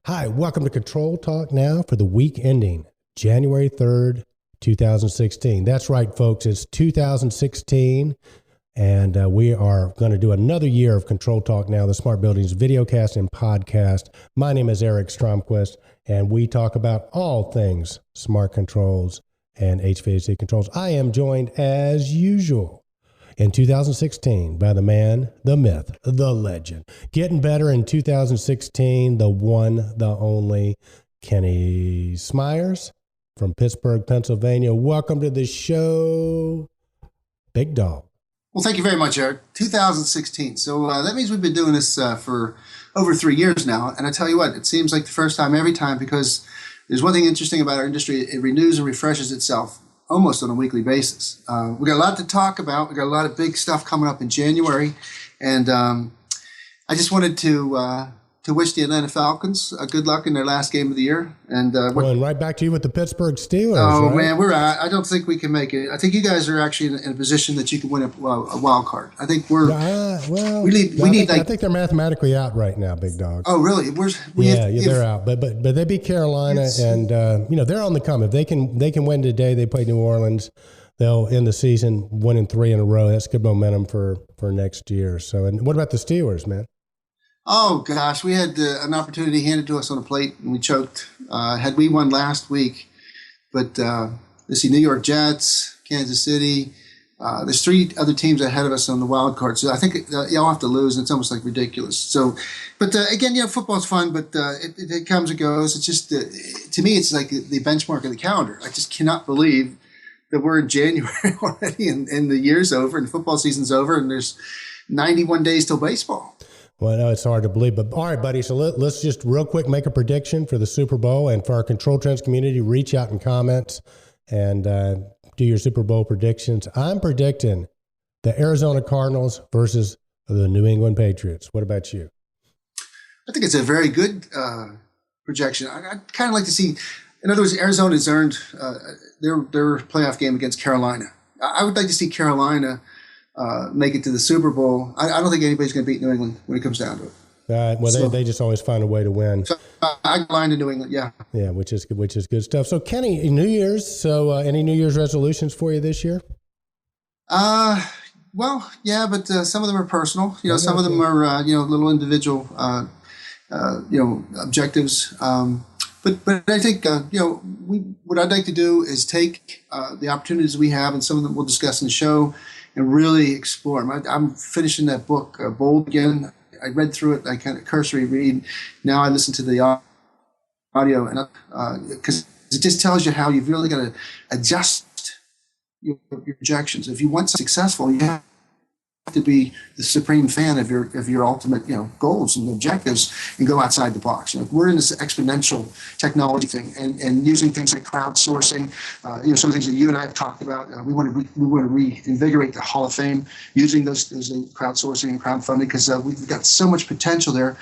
Hi, welcome to Control Talk now for the week ending January 3rd, 2016. That's right, folks. It's 2016, and we are going to do another year of Control Talk now, the Smart Buildings VideoCast and podcast. My name is Eric Stromquist, and we talk about all things smart controls and HVAC controls. I am joined, as usual, in 2016 by the man, the myth, the legend. Getting better in 2016, the one, the only, Kenny Smyers from Pittsburgh, Pennsylvania. Welcome to the show, Big Dog. Well, thank you very much, Eric. 2016. So that means we've been doing this for over 3 years now. And I tell you what, it seems like the first time every time, because there's one thing interesting about our industry. It renews and refreshes itself almost on a weekly basis. We got a lot to talk about. We got a lot of big stuff coming up in January, and I just wanted to wish the Atlanta Falcons good luck in their last game of the year. And going right back to you with the Pittsburgh Steelers. Oh, right? Man, I don't think we can make it. I think you guys are actually in a position that you can win a wild card. I think we're I think they're mathematically out right now, Big Dog. Oh, really? They're out. But they beat Carolina, and they're on the come. If they can win today, they play New Orleans. They'll end the season winning 3 in a row. That's good momentum for next year. So, and what about the Steelers, man? Oh, gosh, we had an opportunity handed to us on a plate, and we choked. Had we won last week, but let's see, New York Jets, Kansas City, there's 3 other teams ahead of us on the wild card. So I think y'all have to lose, and it's almost like ridiculous. So, but again, football's fun, but it comes and goes. It's just, to me, it's like the benchmark of the calendar. I just cannot believe that we're in January already, and the year's over, and the football season's over, and there's 91 days till baseball. Well, I know it's hard to believe, but all right, buddy. So let's just real quick make a prediction for the Super Bowl, and for our Control Trends community, reach out in comments and do your Super Bowl predictions. I'm predicting the Arizona Cardinals versus the New England Patriots. What about you? I think it's a very good projection. I'd kind of like to see, in other words, Arizona's earned their playoff game against Carolina. I would like to see Carolina make it to the Super Bowl. I don't think anybody's going to beat New England when it comes down to it. They just always find a way to win. So I line to New England, yeah. Yeah, which is good stuff. So Kenny, New Year's. So any New Year's resolutions for you this year? Well, yeah, but some of them are personal. Some of them are little individual objectives. But I think what I'd like to do is take the opportunities we have, and some of them we'll discuss in the show, and really explore them. I'm finishing that book, Bold, again. I read through it. I kind of cursory read. Now I listen to the audio, and because it just tells you how you've really got to adjust your projections. If you want successful, you have to be the supreme fan of your ultimate goals and objectives, and go outside the box. We're in this exponential technology thing, and using things like crowdsourcing. Some things that you and I have talked about. We want to reinvigorate the Hall of Fame using those crowdsourcing and crowdfunding, because we've got so much potential there.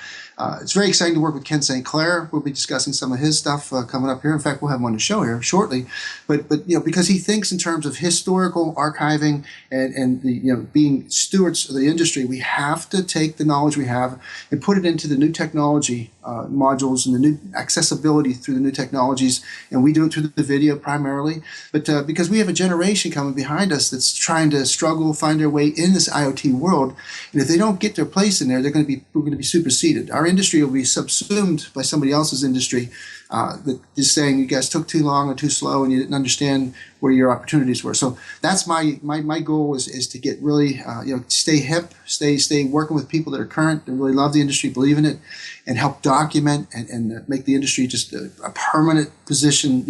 It's very exciting to work with Ken St. Clair. We'll be discussing some of his stuff coming up here. In fact, we'll have one to show here shortly. But because he thinks in terms of historical archiving and being stewards of the industry, we have to take the knowledge we have and put it into the new technology modules and the new accessibility through the new technologies. And we do it through the video primarily. But because we have a generation coming behind us that's trying to find their way in this IoT world, and if they don't get their place in there, we're going to be superseded. Our industry will be subsumed by somebody else's industry that is saying you guys took too long or too slow and you didn't understand where your opportunities were. So that's my goal is to get really stay hip, stay working with people that are current, that really love the industry, believe in it, and help document and make the industry just a permanent position.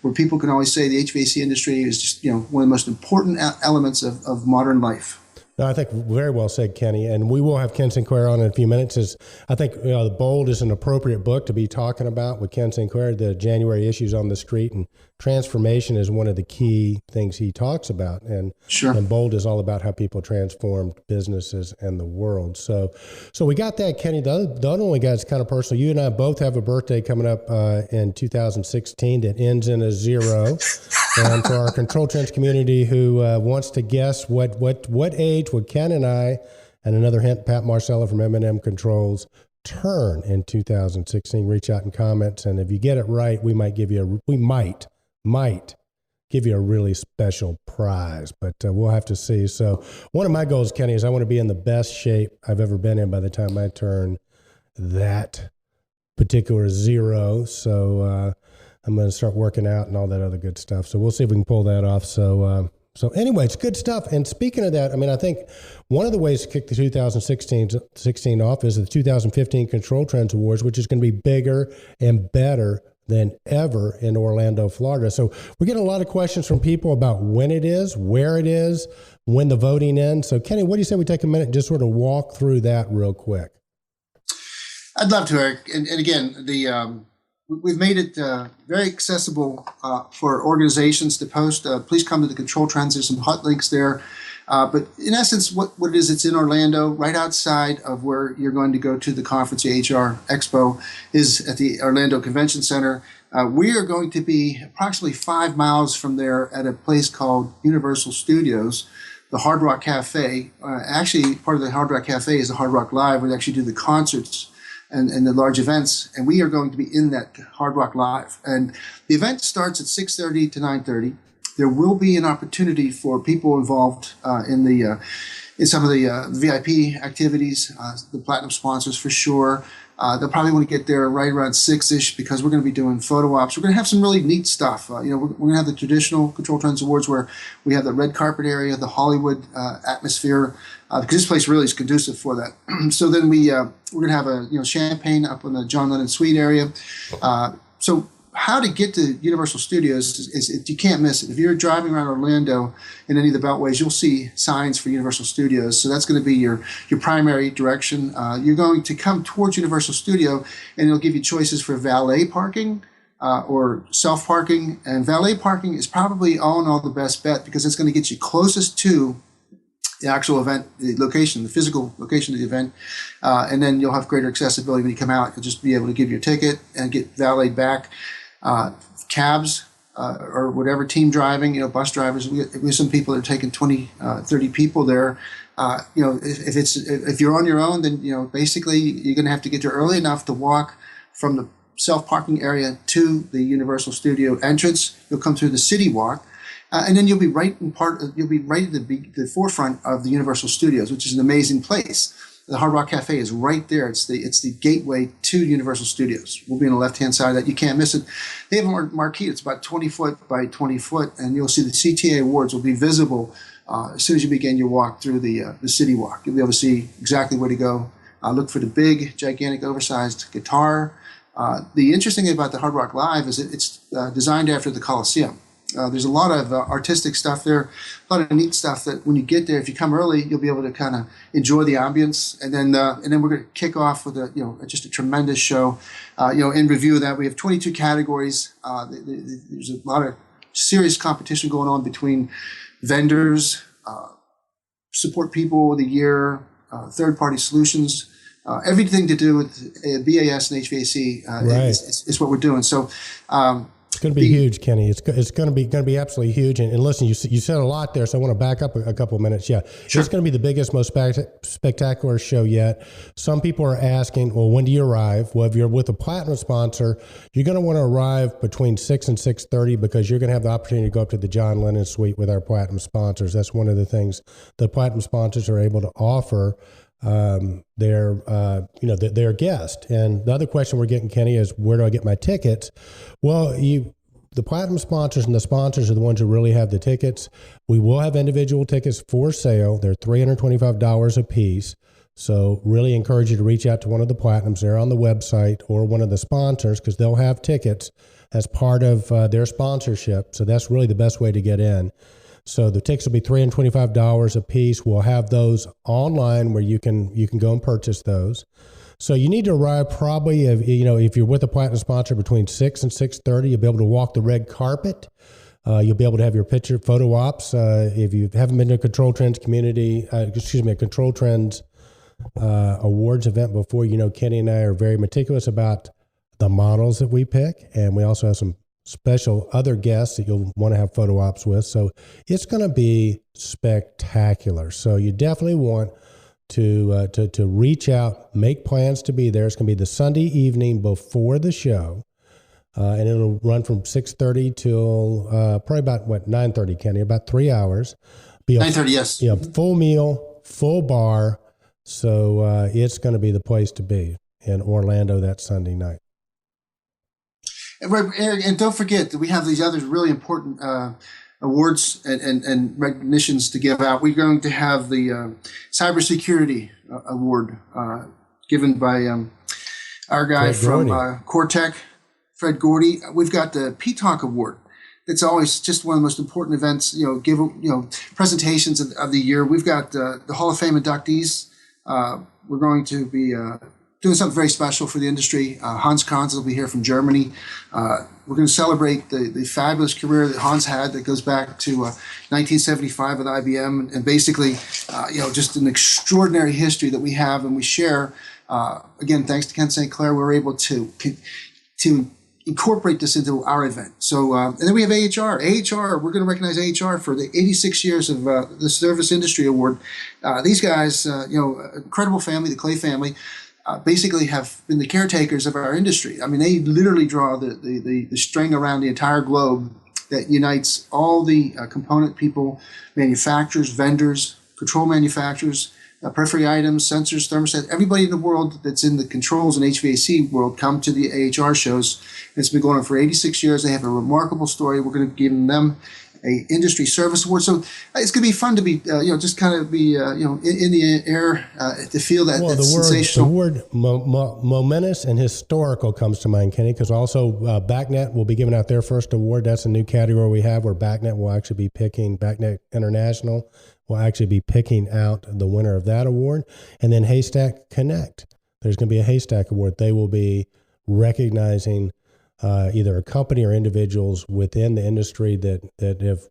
Where people can always say the HVAC industry is just one of the most important elements of modern life. No, I think very well said, Kenny. And we will have Ken Sinclair on in a few minutes. I think The Bold is an appropriate book to be talking about with Ken Sinclair. The January issues on the street, and transformation is one of the key things he talks about. And sure. And Bold is all about how people transform businesses and the world. So we got that, Kenny. The other one we got is kind of personal. You and I both have a birthday coming up in 2016 that ends in a 0. And for our Control Trends community who wants to guess what age would Ken and I, and another hint, Pat Marcella from M&M Controls, turn in 2016, reach out in comments. And if you get it right, we might give you might give you a really special prize, but we'll have to see. So one of my goals, Kenny, is I want to be in the best shape I've ever been in by the time I turn that particular 0. So I'm going to start working out and all that other good stuff. So we'll see if we can pull that off. So anyway, it's good stuff. And speaking of that, I mean, I think one of the ways to kick the 2016 off is the 2015 Control Trends Awards, which is going to be bigger and better than ever in Orlando, Florida. So we're getting a lot of questions from people about when it is, where it is, when the voting ends. So Kenny, what do you say we take a minute and just sort of walk through that real quick? I'd love to, Eric. And again, we've made it very accessible for organizations to post. Please come to the Control Trends. There's some hot links there. But in essence, what it is, it's in Orlando, right outside of where you're going to go to the conference, the HR Expo, is at the Orlando Convention Center. We are going to be approximately 5 miles from there at a place called Universal Studios, the Hard Rock Cafe. Actually, part of the Hard Rock Cafe is the Hard Rock Live, where they actually do the concerts and the large events, and we are going to be in that Hard Rock Live. And the event starts at 6:30 to 9:30. There will be an opportunity for people involved in some of the VIP activities, the platinum sponsors for sure. They'll probably want to get there right around 6-ish because we're going to be doing photo ops. We're going to have some really neat stuff. We're going to have the traditional Control Trends Awards where we have the red carpet area, the Hollywood atmosphere, because this place really is conducive for that. So then we're going to have a champagne up in the John Lennon Suite area. So how to get to Universal Studios is you can't miss it. If you're driving around Orlando in any of the beltways, you'll see signs for Universal Studios. So that's going to be your primary direction. You're going to come towards Universal Studio, and it'll give you choices for valet parking or self-parking. And valet parking is probably all in all the best bet because it's going to get you closest to the actual event, the location, the physical location of the event, and then you'll have greater accessibility when you come out. You'll just be able to give your ticket and get valeted back. Cabs or whatever, team driving, bus drivers. We have some people that are taking 20, 30 people there. If you're on your own, then basically you're going to have to get there early enough to walk from the self-parking area to the Universal Studio entrance. You'll come through the City Walk. And then you'll be right at the forefront of the Universal Studios, which is an amazing place. The Hard Rock Cafe is right there. It's the gateway to Universal Studios. We'll be on the left-hand side of that. You can't miss it. They have a marquee. It's about 20 foot by 20 foot, and you'll see the CTA awards will be visible as soon as you begin your walk through the City Walk. You'll be able to see exactly where to go. Look for the big, gigantic, oversized guitar. The interesting thing about the Hard Rock Live is it's designed after the Coliseum. There's a lot of artistic stuff there, a lot of neat stuff that when you get there, if you come early, you'll be able to kind of enjoy the ambience. And then we're going to kick off with just a tremendous show. In review of that, we have 22 categories. There's a lot of serious competition going on between vendors, support people of the year, third-party solutions. Everything to do with BAS and HVAC is what we're doing. So. It's going to be huge, Kenny. It's going to be absolutely huge. And listen, you said a lot there, so I want to back up a couple of minutes. Yeah, sure. It's going to be the biggest, most spectacular show yet. Some people are asking, well, when do you arrive? Well, if you're with a platinum sponsor, you're going to want to arrive between 6 and 6:30 because you're going to have the opportunity to go up to the John Lennon Suite with our platinum sponsors. That's one of the things the platinum sponsors are able to offer their guest. And the other question we're getting, Kenny, is where do I get my tickets? Well, the platinum sponsors and the sponsors are the ones who really have the tickets. We will have individual tickets for sale. They're $325 a piece. So really encourage you to reach out to one of the platinums there on the website or one of the sponsors because they'll have tickets as part of their sponsorship. So that's really the best way to get in. So the tickets will be $325 a piece. We'll have those online where you can go and purchase those. So you need to arrive probably, if you're with a platinum sponsor between 6 and 6:30, you'll be able to walk the red carpet. You'll be able to have your photo ops. If you haven't been to a Control Trends a Control Trends awards event before, Kenny and I are very meticulous about the models that we pick, and we also have some special other guests that you'll want to have photo ops with. So it's going to be spectacular. So you definitely want to reach out, make plans to be there. It's going to be the Sunday evening before the show, and it'll run from 6:30 till probably about 9:30, Kenny, about 3 hours. Be 9:30, yes. Yeah, full meal, full bar. So it's going to be the place to be in Orlando that Sunday night. Right, Eric, and don't forget that we have these other really important awards and recognitions to give out. We're going to have the Cybersecurity Award given by our guy from CoreTech, Fred Gordy. We've got the P-Talk Award. It's always just one of the most important events, presentations of the year. We've got the Hall of Fame inductees. We're going to be doing something very special for the industry. Hans Kranz will be here from Germany. We're going to celebrate the fabulous career that Hans had that goes back to 1975 with IBM, and basically, just an extraordinary history that we have and we share. Again, thanks to Ken St. Clair, we're able to incorporate this into our event. So, and then we have AHR. AHR, we're going to recognize AHR for the 86 years of the Service Industry Award. These guys, incredible family, the Clay family, basically have been the caretakers of our industry. I mean, they literally draw the string around the entire globe that unites all the component people, manufacturers, vendors, control manufacturers, periphery items, sensors, thermostats, everybody in the world that's in the controls and HVAC world come to the AHR shows. It's been going on for 86 years. They have a remarkable story. We're going to give them a industry service award. So it's going to be fun to be, just kind of be, in the air to feel that. Well, the word momentous and historical comes to mind, Kenny, because also BACnet will be giving out their first award. That's a new category we have where BACnet will actually be picking, BACnet International will actually be picking out the winner of that award. And then Haystack Connect, there's going to be a Haystack Award. They will be recognizing either a company or individuals within the industry that have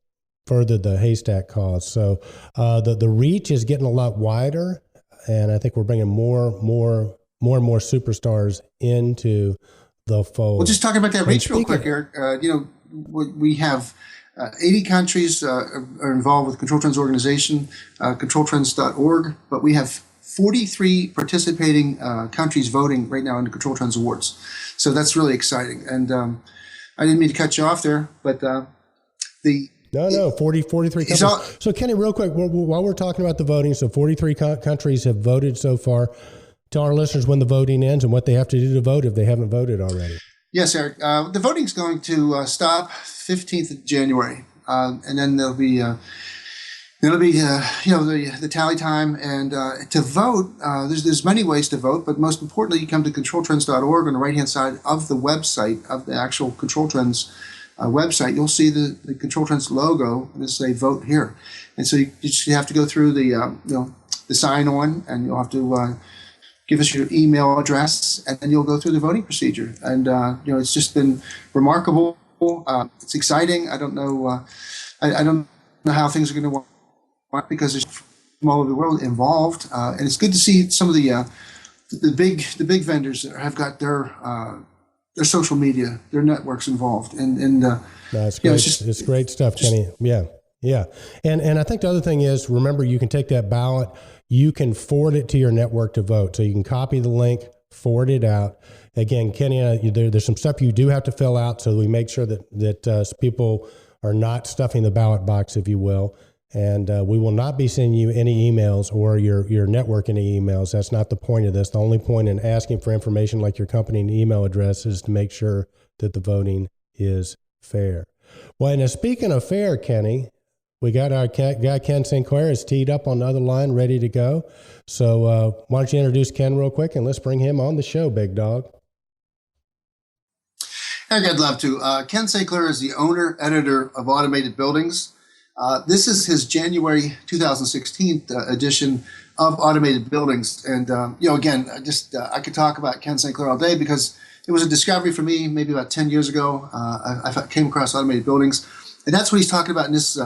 furthered the Haystack cause. So the reach is getting a lot wider, and I think we're bringing more and more superstars into the fold. Well, just talking about that reach real quick, Eric. We have 80 countries are involved with Control Trends organization, ControlTrends.org, but we have 43 participating countries voting right now in the Control Trends Awards. So that's really exciting. And I didn't mean to cut you off there, but No, 43 countries. So Kenny, real quick, while we're talking about the voting, so 43 countries have voted so far. Tell our listeners when the voting ends and what they have to do to vote if they haven't voted already. Yes, Eric. The voting's going to stop 15th of January, and then there'll be the tally time. And to vote, there's many ways to vote, but most importantly, you come to ControlTrends.org on the right-hand side of the website of the actual Control Trends website. You'll see the Control Trends logo, and it'll say "Vote Here." And so you just have to go through the sign-on, and you'll have to give us your email address, and then you'll go through the voting procedure. And it's just been remarkable. It's exciting. I don't know. I don't know how things are going to work because there's from all over the world involved, and it's good to see some of the big vendors that have got their social media, their networks involved, and that's great. It's great stuff, Kenny. Yeah. And I think the other thing is, remember, you can take that ballot. You can forward it to your network to vote. So you can copy the link, forward it out. Again, Kenny, there's some stuff you do have to fill out, so we make sure that people are not stuffing the ballot box, if you will. And we will not be sending you any emails or your network any emails. That's not the point of this. The only point in asking for information like your company and email address is to make sure that the voting is fair. Well, and speaking of fair, Kenny, we got our guy, Ken St. Clair, is teed up on the other line, ready to go. So why don't you introduce Ken real quick, and let's bring him on the show, big dog. Eric, I'd love to. Ken St. Clair is the owner, editor of Automated Buildings. This is his January 2016 edition of Automated Buildings. And, again, I could talk about Ken St. Clair all day because it was a discovery for me maybe about 10 years ago. I came across Automated Buildings. And that's what he's talking about in this.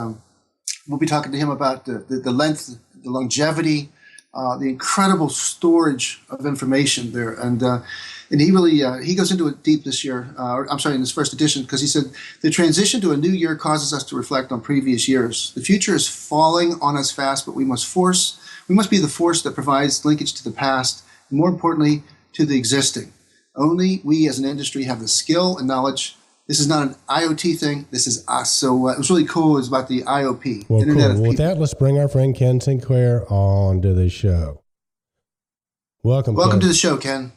We'll be talking to him about the length, the longevity, the incredible storage of information there. And he really he goes into it deep this year. In this first edition, because he said the transition to a new year causes us to reflect on previous years. The future is falling on us fast, but we must force We must be the force that provides linkage to the past, and more importantly, to the existing. Only we as an industry have the skill and knowledge. This is not an IoT thing. This is us. So it was really cool. It was about the IOP. Well, Internet cool. Well, with that, let's bring our friend Ken Sinclair on to the show. Welcome Ken. to the show, Ken.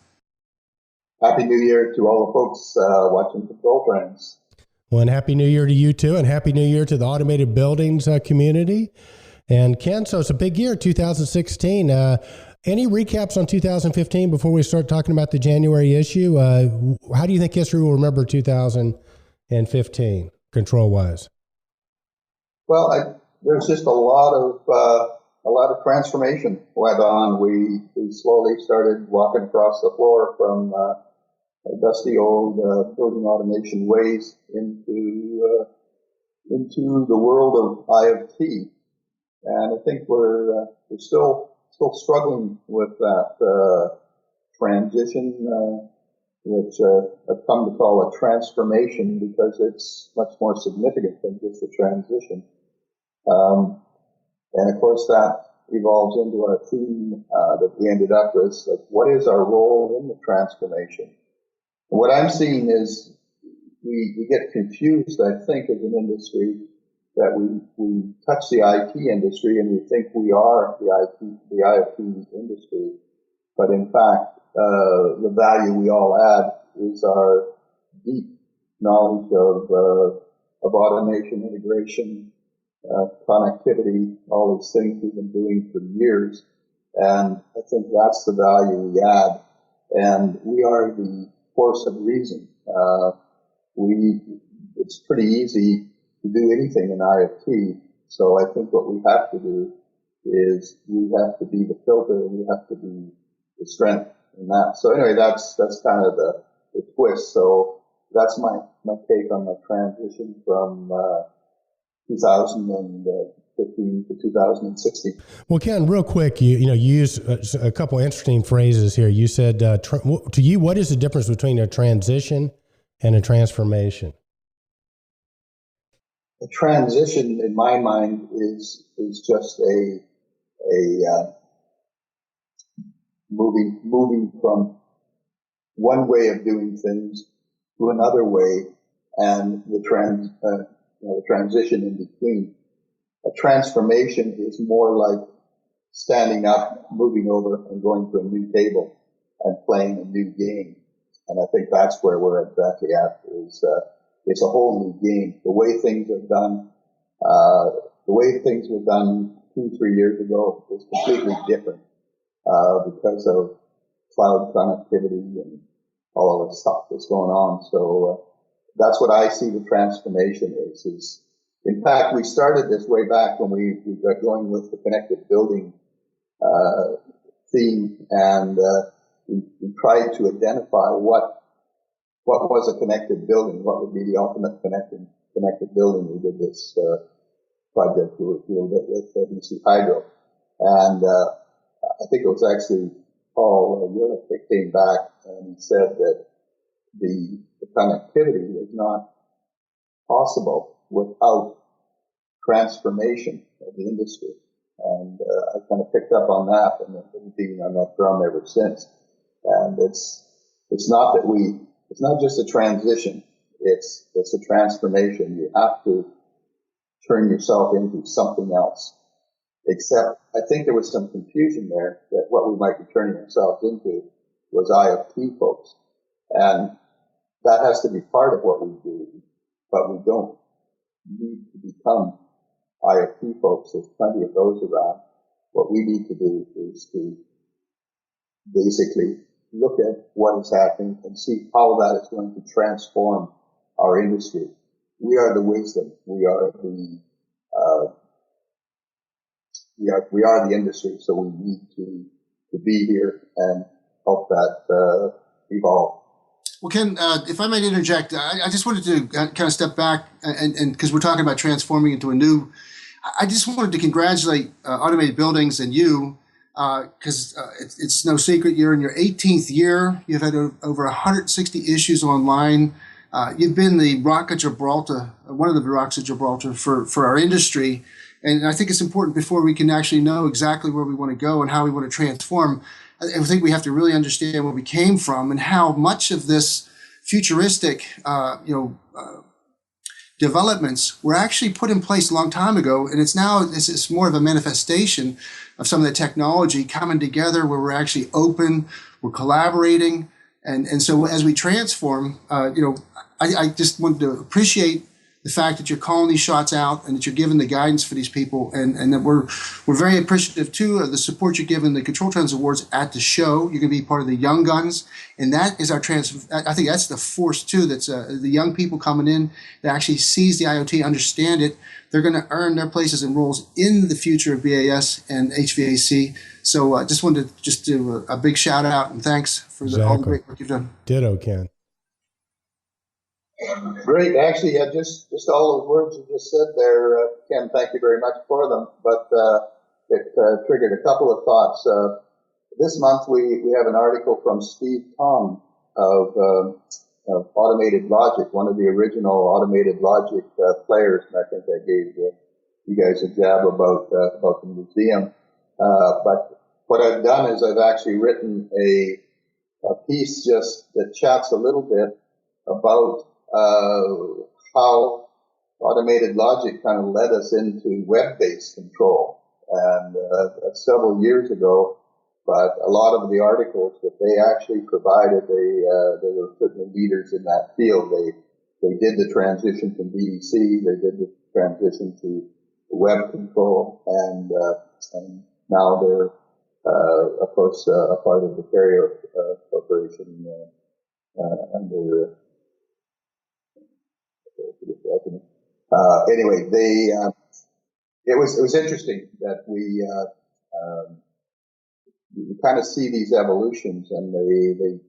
Happy New Year to all the folks watching Control Trends. Well, and Happy New Year to you too, and Happy New Year to the Automated Buildings community. And Ken, so it's a big year, 2016. Any recaps on 2015 before we start talking about the January issue? How do you think history will remember 2015, control-wise? Well, there's just a lot of transformation went on. We slowly started walking across the floor from dusty old building automation ways into the world of IoT, and I think we're still struggling with that transition, which I've come to call a transformation because it's much more significant than just a transition. And of course that evolves into our theme that we ended up with, like, what is our role in the transformation? And what I'm seeing is we get confused, I think, as an industry, that we touch the IT industry and we think we are the IoT industry. But in fact, the value we all add is our deep knowledge of automation, integration, connectivity, all these things we've been doing for years. And I think that's the value we add. And we are the force of reason. It's pretty easy to do anything in IoT. So I think what we have to do is we have to be the filter, and we have to be the strength in that. So anyway, that's kind of the twist. So that's my take on the transition from 2015 to 2016. Well, Ken, real quick, you used a couple interesting phrases here. You said, to you, what is the difference between a transition and a transformation? A transition, in my mind, is just a moving from one way of doing things to another way, and the transition in between. A transformation is more like standing up, moving over, and going to a new table and playing a new game. And I think that's where we're exactly at. It's a whole new game. The way things are done, the way things were done 2-3 years ago is completely different because of cloud connectivity and all of the stuff that's going on. So that's what I see the transformation is. In fact, we started this way back when we got going with the connected building theme, and we tried to identify what was a connected building, what would be the ultimate connected building. We did this project a little bit with BC Hydro, and I think it was actually Paul Europe that came back and said that the connectivity is not possible without transformation of the industry. And I kind of picked up on that and have been beating on that drum ever since. And it's not just a transition, it's a transformation. You have to turn yourself into something else. Except I think there was some confusion there that what we might be turning ourselves into was IoT folks. And that has to be part of what we do, but we don't need to become IoT folks. There's plenty of those around. What we need to do is to basically look at what is happening and see how that is going to transform our industry. We are the wisdom. We are the industry, so we need to be here and help that evolve. Well, Ken, if I might interject, I just wanted to kind of step back and because we're talking about transforming into a new, I just wanted to congratulate Automated Buildings and you, because it's no secret you're in your 18th year. You've had over 160 issues online. You've been the Rock of Gibraltar, one of the Rocks of Gibraltar for our industry. And I think it's important before we can actually know exactly where we want to go and how we want to transform. I think we have to really understand where we came from and how much of this futuristic, developments were actually put in place a long time ago, and it's more of a manifestation of some of the technology coming together where we're actually open, we're collaborating, and so as we transform, I just wanted to appreciate the fact that you're calling these shots out and that you're giving the guidance for these people, and that we're very appreciative too of the support you're giving the Control Trends Awards at the show. You're going to be part of the Young Guns, and that is our I think that's the force too. That's the young people coming in that actually sees the IoT, understand it. They're going to earn their places and roles in the future of BAS and HVAC. So I just wanted to just do a big shout out and thanks for all the great work you've done. Ditto, Ken. Great. Actually, just all those words you just said there, Ken, thank you very much for them. But it triggered a couple of thoughts. This month we have an article from Steve Tom of Automated Logic, one of the original Automated Logic players, and I think I gave you guys a jab about the museum. But what I've done is I've actually written a piece just that chats a little bit about how Automated Logic kind of led us into web-based control. And several years ago, but a lot of the articles that they actually provided, they were certainly leaders in that field. They did the transition from VDC, they did the transition to web control, and now they're, of course, a part of the Carrier Corporation under. Anyway, it was interesting that you kind of see these evolutions, and they've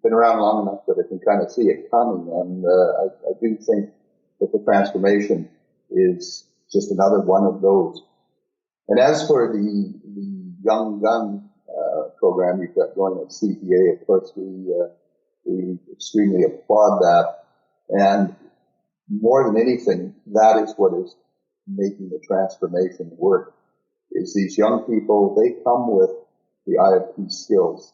been around long enough that I can kind of see it coming, and I do think that the transformation is just another one of those. And as for the Young Gun program you've got going at CPA, of course, we extremely applaud that. And more than anything, that is what is making the transformation work, is these young people, they come with the IoT skills,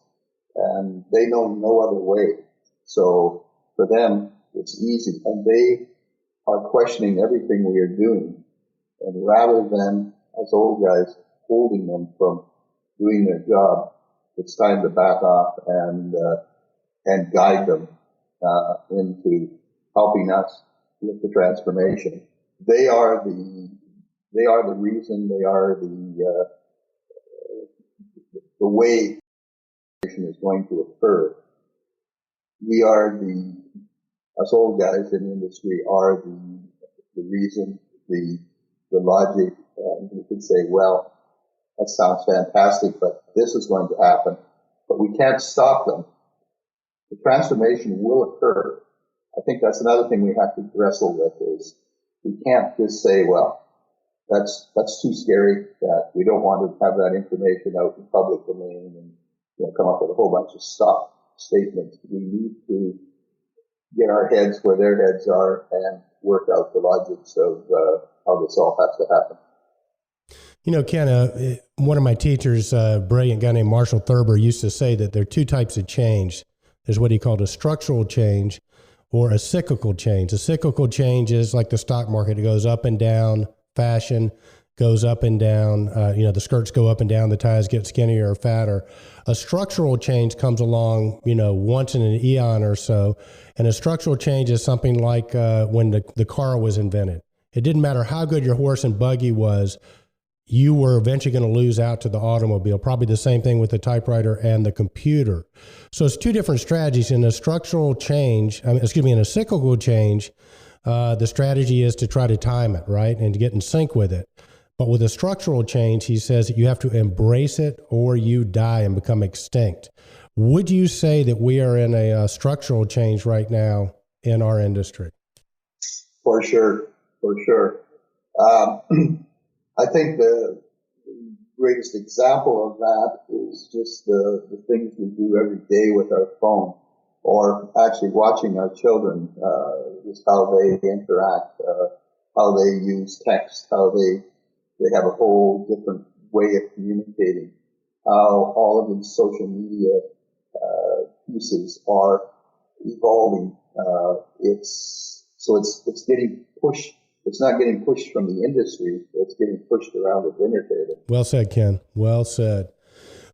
and they know no other way. So for them, it's easy, and they are questioning everything we are doing. And rather than, as old guys, holding them from doing their job, it's time to back off and guide them into helping us with the transformation. They are the reason. They are the way transformation is going to occur. We are us old guys in the industry are the reason, the logic. You could say, well, that sounds fantastic, but this is going to happen. But we can't stop them. The transformation will occur. I think that's another thing we have to wrestle with, is we can't just say, well, that's too scary, that we don't want to have that information out in public domain and come up with a whole bunch of stop statements. We need to get our heads where their heads are and work out the logics of how this all has to happen. Ken, one of my teachers, a brilliant guy named Marshall Thurber, used to say that there are two types of change. There's what he called a structural change or a cyclical change. A cyclical change is like the stock market. It goes up and down. Fashion goes up and down. The skirts go up and down. The ties get skinnier or fatter. A structural change comes along, once in an eon or so. And a structural change is something like when the car was invented. It didn't matter how good your horse and buggy was, you were eventually going to lose out to the automobile. Probably the same thing with the typewriter and the computer. So it's two different strategies. In a structural change, in a cyclical change, the strategy is to try to time it, right, and to get in sync with it. But with a structural change, he says that you have to embrace it or you die and become extinct. Would you say that we are in a structural change right now in our industry? For sure. I think the greatest example of that is just the things we do every day with our phone, or actually watching our children, just how they interact, how they use text, how they they have a whole different way of communicating. How all of these social media pieces are evolving. It's getting pushed. It's not getting pushed from the industry. It's getting pushed around the dinner table. Well said, Ken. Well said.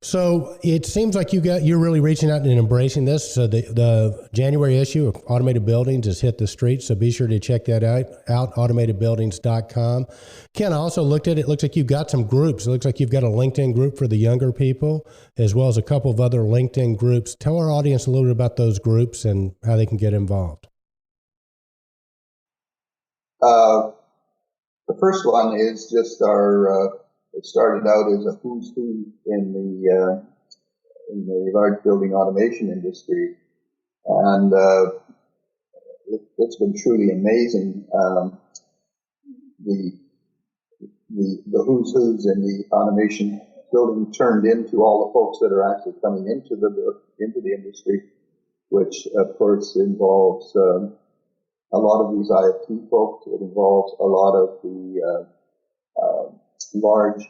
So it seems like you're really reaching out and embracing this. So the January issue of Automated Buildings has hit the streets, so be sure to check that out, automatedbuildings.com. Ken, I also looked at it. It looks like you've got some groups. It looks like you've got a LinkedIn group for the younger people, as well as a couple of other LinkedIn groups. Tell our audience a little bit about those groups and how they can get involved. The first one is just our. It started out as a who's who in the large building automation industry, and it's been truly amazing. The who's who's in the automation building turned into all the folks that are actually coming into the industry, which of course involves a lot of these IFT folks. It involves a lot of the large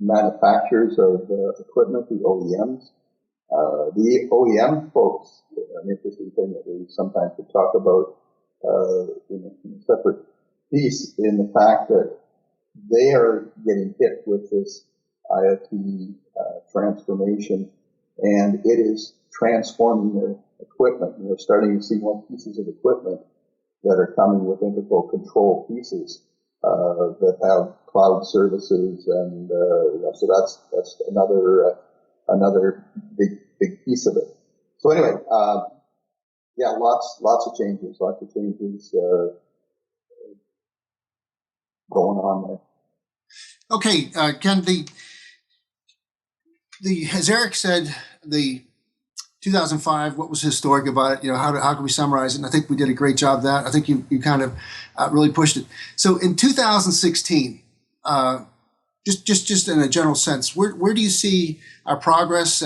manufacturers of equipment, the OEMs. The OEM folks, an interesting thing that we sometimes could talk about in a separate piece, in the fact that they are getting hit with this IoT transformation, and it is transforming their equipment. And we're starting to see more pieces of equipment that are coming with integral control pieces that have cloud services, and so that's another big piece of it. So anyway, lots of changes going on there. Okay, Ken, as Eric said, the 2005, what was historic about it? How can we summarize it? And I think we did a great job of that. I think you kind of really pushed it. So in 2016, just in a general sense, where do you see our progress?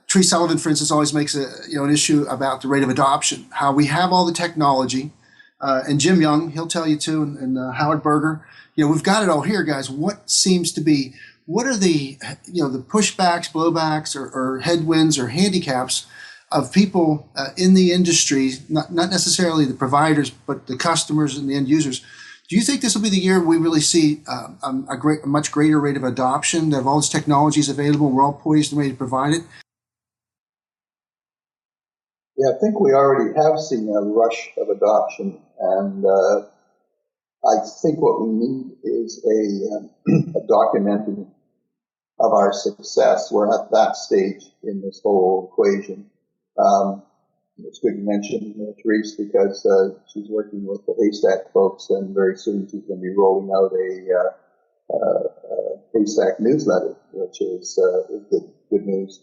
Tree Sullivan, for instance, always makes an issue about the rate of adoption. How we have all the technology, and Jim Young, he'll tell you too, and Howard Berger. We've got it all here, guys. What are the pushbacks, blowbacks, or headwinds or handicaps of people in the industry, not necessarily the providers, but the customers and the end users? Do you think this will be the year we really see a much greater rate of adoption of all this technology is available? We're all poised and ready to provide it. Yeah, I think we already have seen a rush of adoption, and I think what we need is a documenting of our success. We're at that stage in this whole equation. It's good to mention Therese, because she's working with the HVAC folks, and very soon she's going to be rolling out a HVAC newsletter, which is good news.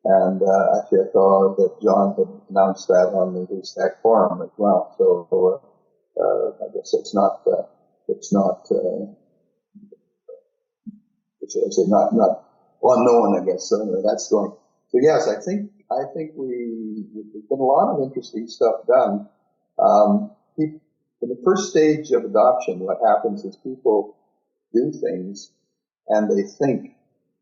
And actually, I saw that John had announced that on the HVAC forum as well. So I guess it's not unknown, I guess. So anyway, that's going. So yes, I think there's been a lot of interesting stuff done. In the first stage of adoption, what happens is people do things, and they think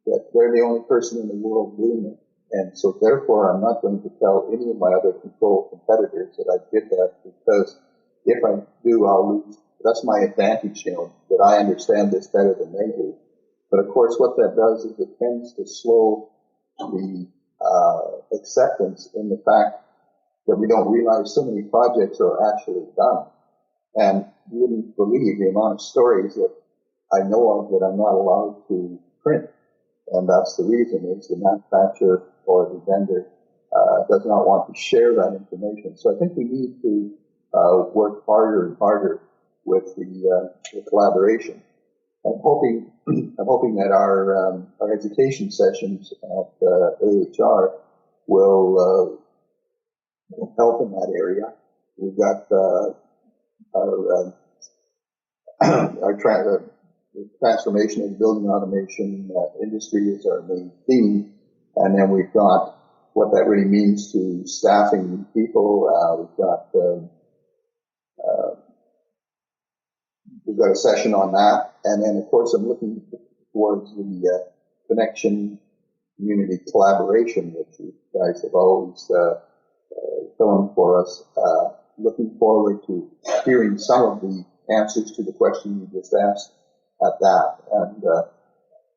that they're the only person in the world doing it. And so therefore, I'm not going to tell any of my other control competitors that I did that, because if I do, I'll lose. That's my advantage, that I understand this better than they do. But of course, what that does is it tends to slow the acceptance in the fact that we don't realize so many projects are actually done. And you wouldn't believe the amount of stories that I know of that I'm not allowed to print. And that's the reason, is the manufacturer or the vendor does not want to share that information. So I think we need to work harder and harder with the collaboration. I'm hoping that our education sessions at AHR will help in that area. We've got our transformation of the building automation industry is our main theme, and then we've got what that really means to staffing people. We've got we've got a session on that. And then, of course, I'm looking towards the connection community collaboration, which you guys have always filmed for us. Looking forward to hearing some of the answers to the question you just asked at that. And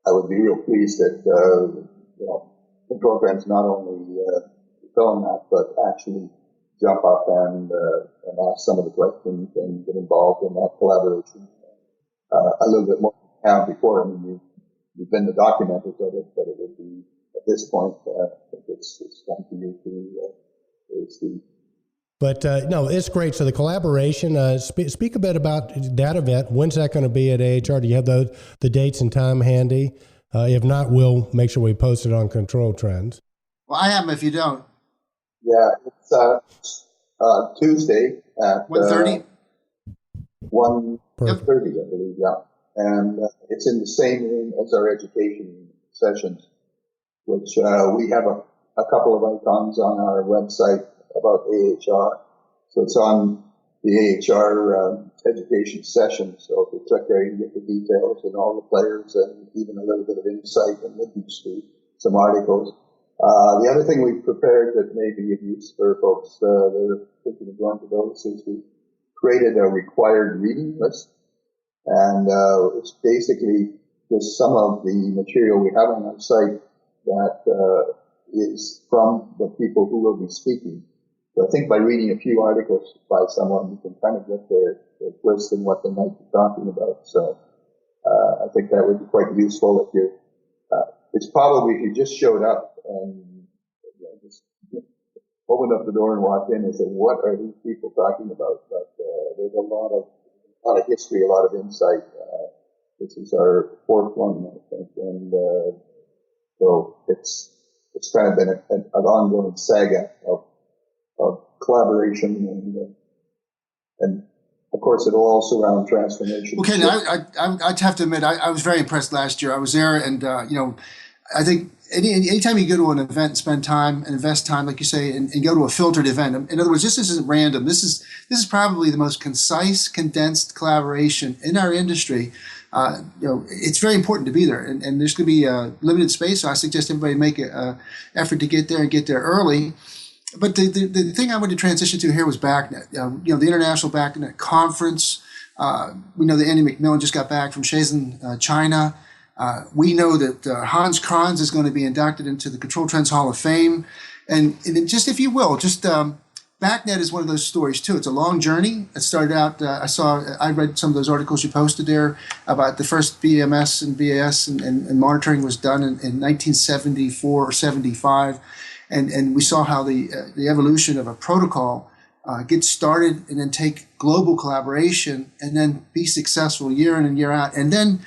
I would be real pleased that, the program's not only film that, but actually jump up and ask some of the questions and get involved in that collaboration a little bit more than we have before. I mean, you've been the documenters of it, but it would be, at this point, I think it's time for you to see. But no, it's great. So the collaboration, speak a bit about that event. When's that going to be at AHR? Do you have the dates and time handy? If not, we'll make sure we post it on Control Trends. Well, I am if you don't. Yeah, it's Tuesday at 1:30? 1:30, I believe, yeah. And it's in the same room as our education sessions, which we have a couple of icons on our website about AHR. So it's on the AHR education session. So if you click there, you can get the details and all the players and even a little bit of insight and links to some articles. The other thing we've prepared that may be of use for folks that are thinking of going to those is we created a required reading list. And it's basically just some of the material we have on our site that is from the people who will be speaking. So I think by reading a few articles by someone, you can kind of get their twist in what they might be talking about. So I think that would be quite useful if you're, it's probably if you just showed up and just opened up the door and walked in and said, what are these people talking about? But there's a lot of history, a lot of insight. This is our fourth one, I think, and so it's kind of been an ongoing saga of collaboration and of course it'll all surround transformation. Okay, now I'd have to admit I was very impressed last year. I was there, and I think anytime you go to an event and spend time and invest time, like you say, and go to a filtered event. In other words, this isn't random. This is probably the most concise, condensed collaboration in our industry. It's very important to be there, and there's going to be a limited space. So I suggest everybody make an effort to get there and get there early. But the thing I wanted to transition to here was BACnet. The International BACnet Conference. We know that Andy McMillan just got back from Shenzhen, China. We know that Hans Kranz is going to be inducted into the Control Trends Hall of Fame. And just, if you will, BACnet is one of those stories too. It's a long journey. It started out, I read some of those articles you posted there about the first BMS and BAS and monitoring was done in 1974 or 75. And we saw how the evolution of a protocol gets started and then take global collaboration and then be successful year in and year out and then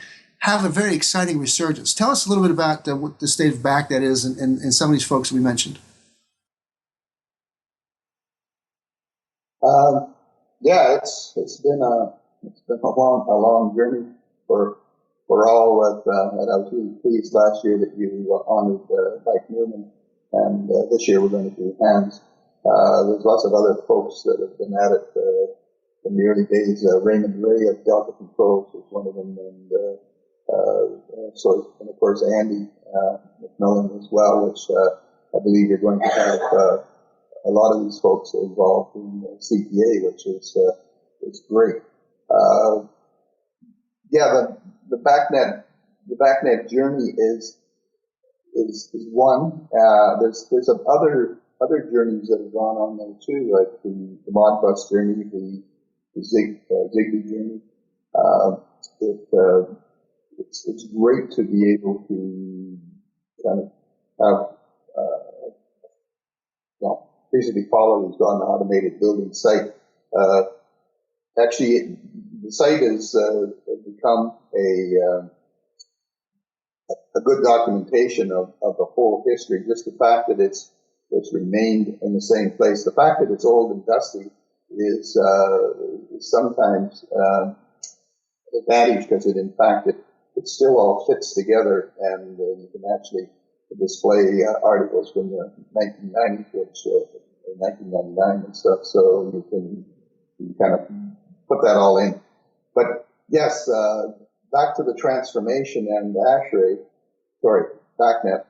have a very exciting resurgence. Tell us a little bit about what the state of BACnet is and some of these folks we mentioned. It's been a long journey for all. And I was really pleased last year that you honored Mike Newman, and this year we're going to do Hans. There's lots of other folks that have been at it in the early days. Raymond Ray of Delta Controls was one of them, and of course Andy McMillan as well, which I believe you're going to have a lot of these folks involved in CPA, which is great. The BACnet journey is one. There's some other journeys that have gone on there too, like the Modbus journey, the Zigbee journey. It's great to be able to kind of have basically follow these on the automated building site. Actually, the site has become a good documentation of the whole history. Just the fact that it's remained in the same place, the fact that it's old and dusty is sometimes an advantage because it still all fits together, and you can actually display articles from the 1990s, which 1999 and stuff. So you can kind of put that all in. But Yes, back to the transformation and BACnet, BACnet.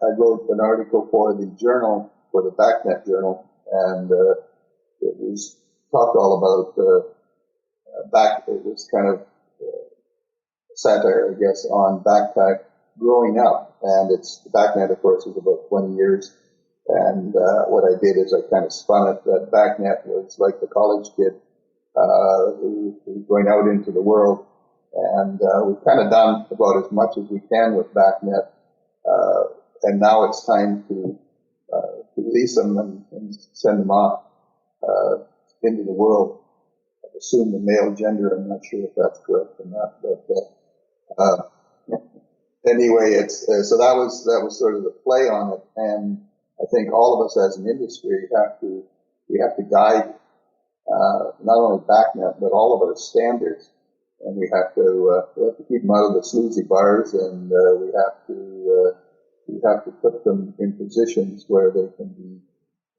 I wrote an article for the journal, for the BACnet journal, and it was talked all about it was kind of satire, I guess, on backpack growing up. And the BACnet, of course, was about 20 years. And what I did is I kind of spun it that BACnet was like the college kid who was going out into the world. And we've kind of done about as much as we can with BACnet. And now it's time to release them and send them off into the world. I assume the male gender. I'm not sure if that's correct or not, but anyway, it's so that was sort of the play on it. And I think all of us as an industry we have to guide not only BACnet but all of our standards, and we have to keep them out of the sleazy bars, and we have to put them in positions where they can be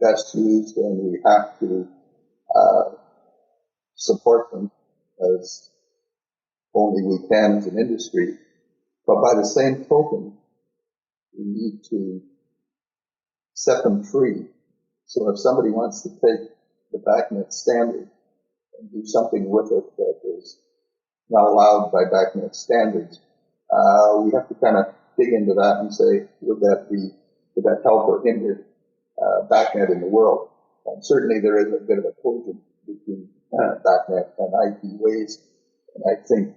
best used, and we have to support them as only we can as an industry. But by the same token, we need to set them free. So if somebody wants to take the BACnet standard and do something with it that is not allowed by BACnet standards, we have to kind of dig into that and say, would that help or hinder BACnet in the world? And certainly there is a bit of a collision between BACnet and IP ways, and I think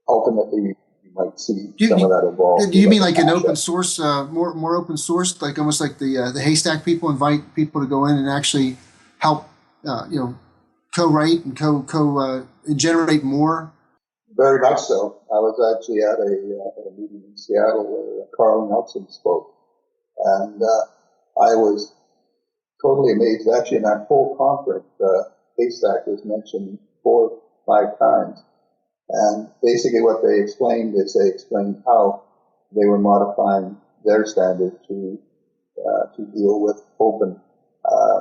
ultimately you might see some of that evolve. Do you mean like an open source, more open source, like almost like the Haystack people invite people to go in and actually help, co-write and generate more? Very much so. I was actually at a meeting in Seattle where Carl Nelson spoke, and I was totally amazed. Actually, in that whole conference, Haystack was mentioned 4 or 5 times, and basically what they explained how they were modifying their standard to deal with open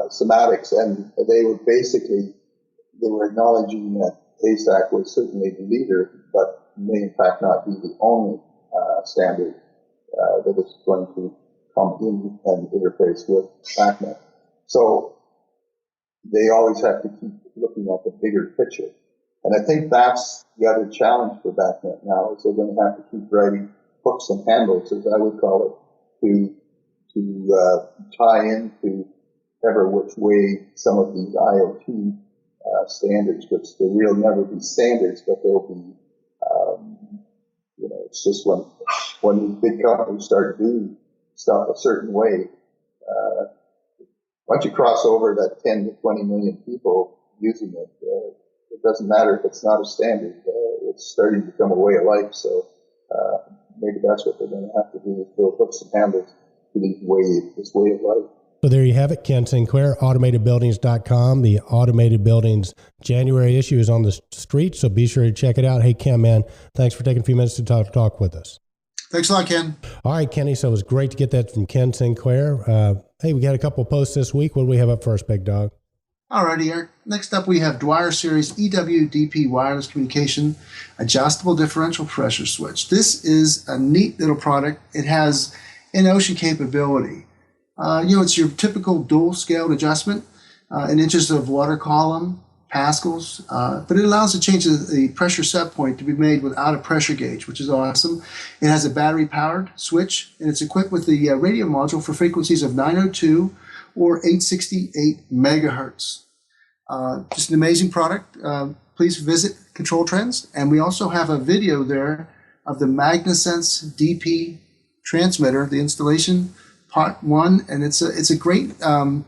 semantics, and they were acknowledging that Haystack was certainly the leader, but may in fact not be the only standard that is going to come in and interface with BACnet. So they always have to keep looking at the bigger picture. And I think that's the other challenge for BACnet now, is they're going to have to keep writing hooks and handles, as I would call it, to tie into ever which way some of these IoT standards, which there will never be standards, but there'll be, it's just when these big companies start doing stuff a certain way, once you cross over that 10 to 20 million people using it, it doesn't matter if it's not a standard. It's starting to become a way of life. So maybe that's what they're going to have to do, is build hooks and handles to this way of life. So there you have it, Ken Sinclair, automatedbuildings.com. The Automated Buildings January issue is on the street, so be sure to check it out. Hey, Ken, man, thanks for taking a few minutes to talk with us. Thanks a lot, Ken. All right, Kenny, so it was great to get that from Ken Sinclair. Hey, we got a couple of posts this week. What do we have up first, Big Dog? All righty, Eric. Next up, we have Dwyer Series EWDP Wireless Communication Adjustable Differential Pressure Switch. This is a neat little product. It has in-ocean capability. It's your typical dual-scaled adjustment in inches of water column, pascals, but it allows to change the pressure set point to be made without a pressure gauge, which is awesome. It has a battery-powered switch, and it's equipped with the radio module for frequencies of 902 or 868 megahertz. Just an amazing product. Please visit Control Trends, and we also have a video there of the MagnaSense DP transmitter, the installation, part 1, and it's a great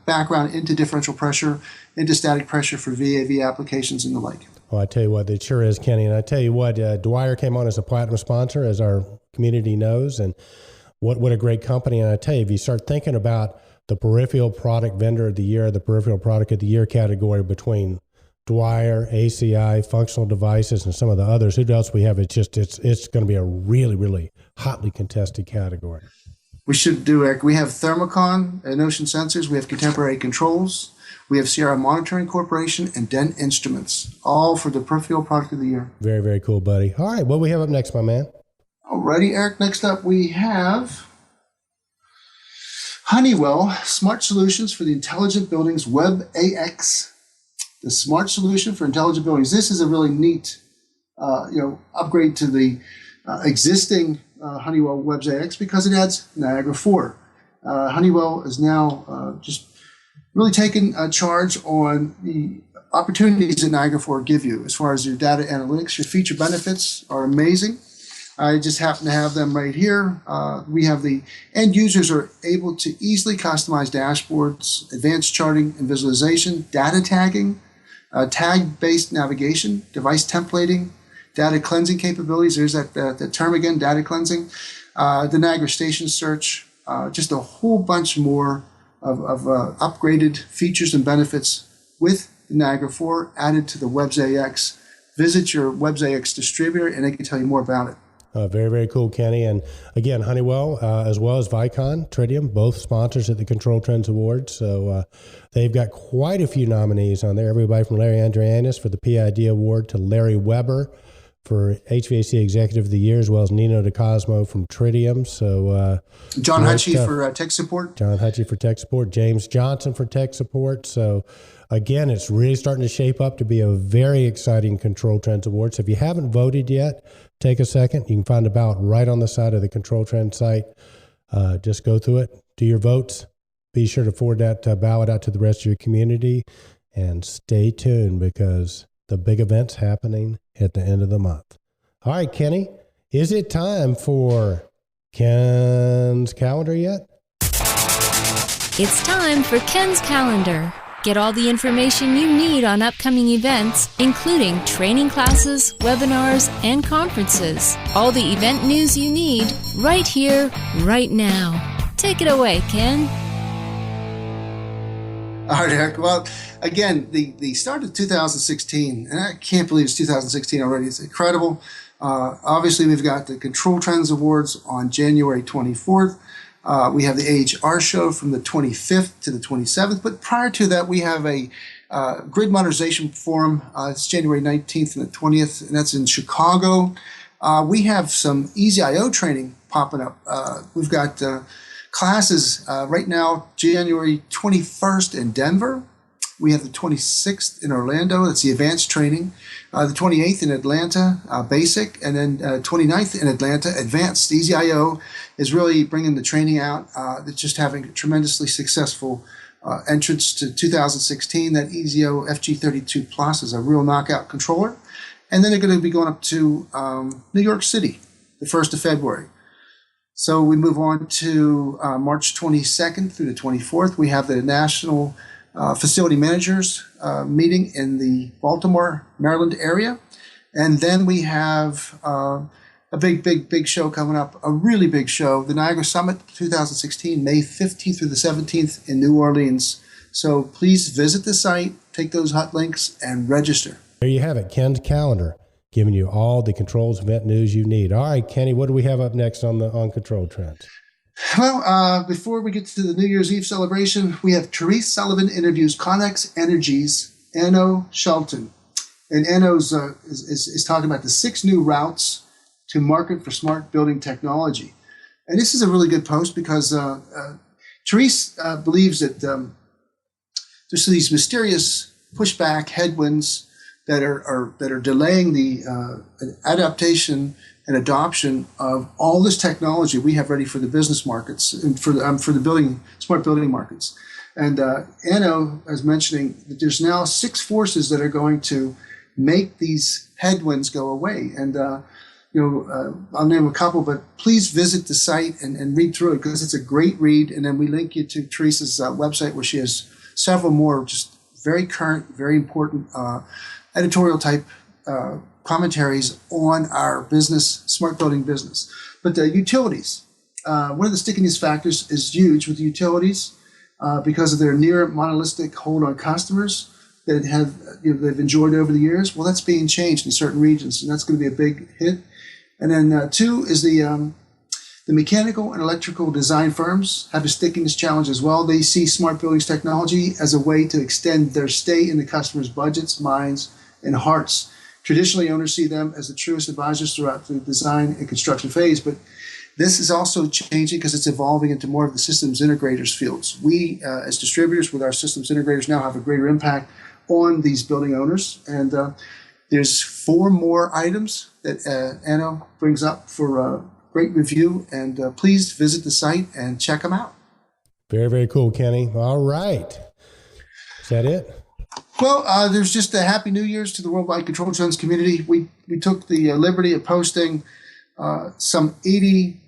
background into differential pressure, into static pressure for VAV applications and the like. Well, I tell you what, it sure is, Kenny. And I tell you what, Dwyer came on as a platinum sponsor, as our community knows, and what a great company. And I tell you, if you start thinking about the peripheral product vendor of the year, the peripheral product of the year category between Dwyer, ACI, functional devices, and some of the others, who else we have? It's going to be a really, really hotly contested category. We should do, Eric. We have Thermocon and Ocean Sensors. We have Contemporary Controls. We have Sierra Monitoring Corporation and Dent Instruments, all for the Peripheral Product of the Year. Very, very cool, buddy. All right, what do we have up next, my man? Alrighty, Eric. Next up, we have Honeywell Smart Solutions for the Intelligent Buildings WebAX. The smart solution for intelligent buildings. This is a really neat, upgrade to the existing Honeywell WebAX because it adds Niagara 4. Honeywell is now just really taking charge on the opportunities that Niagara 4 give you as far as your data analytics. Your feature benefits are amazing. I just happen to have them right here. We have the end users are able to easily customize dashboards, advanced charting and visualization, data tagging, tag-based navigation, device templating, data cleansing capabilities. There's that term again, data cleansing. The Niagara Station search, just a whole bunch more of upgraded features and benefits with the Niagara 4 added to the WebAX. Visit your WebAX distributor and they can tell you more about it. Very, very cool, Kenny. And again, Honeywell, as well as Vicon, Tritium, both sponsors at the Control Trends Awards. So they've got quite a few nominees on there. Everybody from Larry Andrianis for the PID Award to Larry Weber for HVAC Executive of the Year, as well as Nino DeCosmo from Tritium. So John Hutchie for tech support. John Hutchie for tech support. James Johnson for tech support. So again, it's really starting to shape up to be a very exciting Control Trends Award. So if you haven't voted yet, take a second. You can find the ballot right on the side of the Control Trends site. Just go through it, do your votes. Be sure to forward that ballot out to the rest of your community. And stay tuned because the big event's happening at the end of the month. All right, Kenny, is it time for Ken's calendar yet? It's time for Ken's calendar. Get all the information you need on upcoming events, including training classes, webinars, and conferences. All the event news you need right here, right now. Take it away, Ken. All right, Eric. Well, again, the start of 2016, and I can't believe it's 2016 already. It's incredible. Obviously, we've got the Control Trends Awards on January 24th. We have the AHR show from the 25th to the 27th. But prior to that, we have a grid modernization forum. It's January 19th and the 20th, and that's in Chicago. We have some EasyIO training popping up. We've got classes right now, January 21st in Denver. We have the 26th in Orlando. That's the advanced training. The 28th in Atlanta, basic. And then 29th in Atlanta, advanced. EasyIO is really bringing the training out. It's just having a tremendously successful entrance to 2016. That EasyIO FG32 Plus is a real knockout controller. And then they're going to be going up to New York City, the 1st of February. So we move on to March 22nd through the 24th. We have the National Facility Managers meeting in the Baltimore, Maryland area. And then we have a big show coming up, a really big show, the Niagara Summit 2016, May 15th through the 17th in New Orleans. So please visit the site, take those hot links, and register. There you have it, Ken's calendar, giving you all the controls event news you need. All right, Kenny, what do we have up next on Control Trends? Well, before we get to the New Year's Eve celebration, we have Therese Sullivan interviews Connex Energy's Anno Shelton. And Anno's is talking about the 6 new routes to market for smart building technology. And this is a really good post because Therese believes that there's these mysterious pushback headwinds that are delaying the adaptation and adoption of all this technology we have ready for the business markets and for the smart building markets. And Anno is mentioning that there's now 6 forces that are going to make these headwinds go away. And I'll name a couple, but please visit the site and read through it because it's a great read. And then we link you to Teresa's website where she has several more just very current, very important editorial type commentaries on our business, smart building business. But the utilities, one of the stickiness factors is huge with utilities because of their near monolithic hold on customers that they've enjoyed over the years. Well, that's being changed in certain regions, and that's going to be a big hit. And then 2 is the The mechanical and electrical design firms have a stick in this challenge as well. They see smart buildings technology as a way to extend their stay in the customer's budgets, minds, and hearts. Traditionally, owners see them as the truest advisors throughout the design and construction phase, but this is also changing because it's evolving into more of the systems integrators fields. We, as distributors with our systems integrators, now have a greater impact on these building owners. And there's 4 more items that Anna brings up for great review. And please visit the site and check them out. Very, very cool, Kenny. All right. Is that it? Well, there's just a Happy New Year's to the worldwide Control Trends community. We took the liberty of posting some 80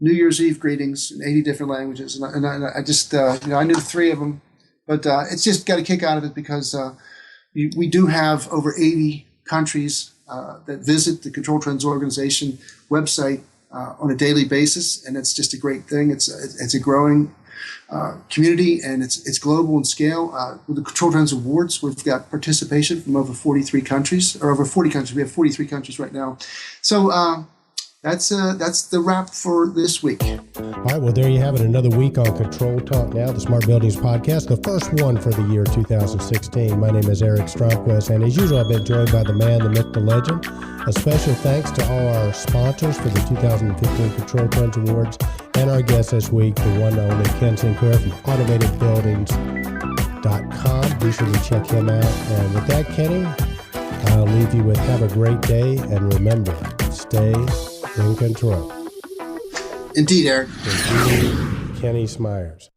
New Year's Eve greetings in 80 different languages. And I just, I knew 3 of them, but it's just got a kick out of it because we do have over 80 countries that visit the Control Trends organization website on a daily basis. And it's just a great thing. It's a growing community, and it's global in scale. With the Control Trends Awards, we've got participation from over 43 countries, or over 40 countries. We have 43 countries right now. So that's the wrap for this week. All right, well, there you have it. Another week on Control Talk Now, the Smart Buildings Podcast, the first one for the year 2016. My name is Eric Stromquist, and as usual, I've been joined by the man, the myth, the legend. A special thanks to all our sponsors for the 2015 Control Trends Awards, and our guest this week, the one and only Ken Sinclair from AutomatedBuildings.com. Be sure to check him out. And with that, Kenny, I'll leave you with have a great day, and remember, stay in control. Indeed, Eric. Kenny Smyers.